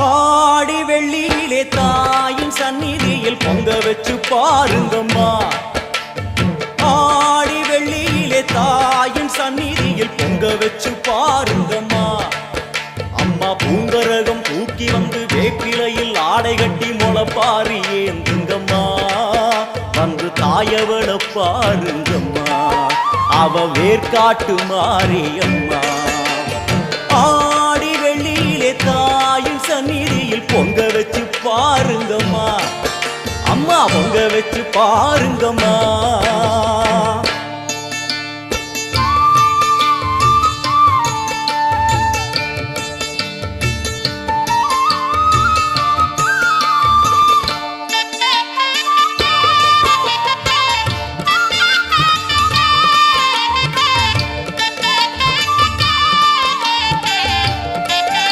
ஆடி வெள்ளியிலே தாயின் சந்நிதியில் பொங்க வச்சு பாருங்கம்மா. ஆடி வெள்ளியிலே தாயின் சந்நிதியில் பொங்க வச்சு பாருங்கம்மா. அம்மா பூங்கரகம் தூக்கி வந்து வேப்பிலையில் ஆடை கட்டி முளைப்பாரி ஏந்துங்கம்மா. வந்து தாயவள பாருங்கம்மா, அவ வேர்காட்டு மாரியம்மா. ஆடி வெள்ளியிலே தாயின் சந்நிதியில் பொங்க வச்சு பாருங்கம்மா. அம்மா பொங்க வச்சு பாருங்கம்மா.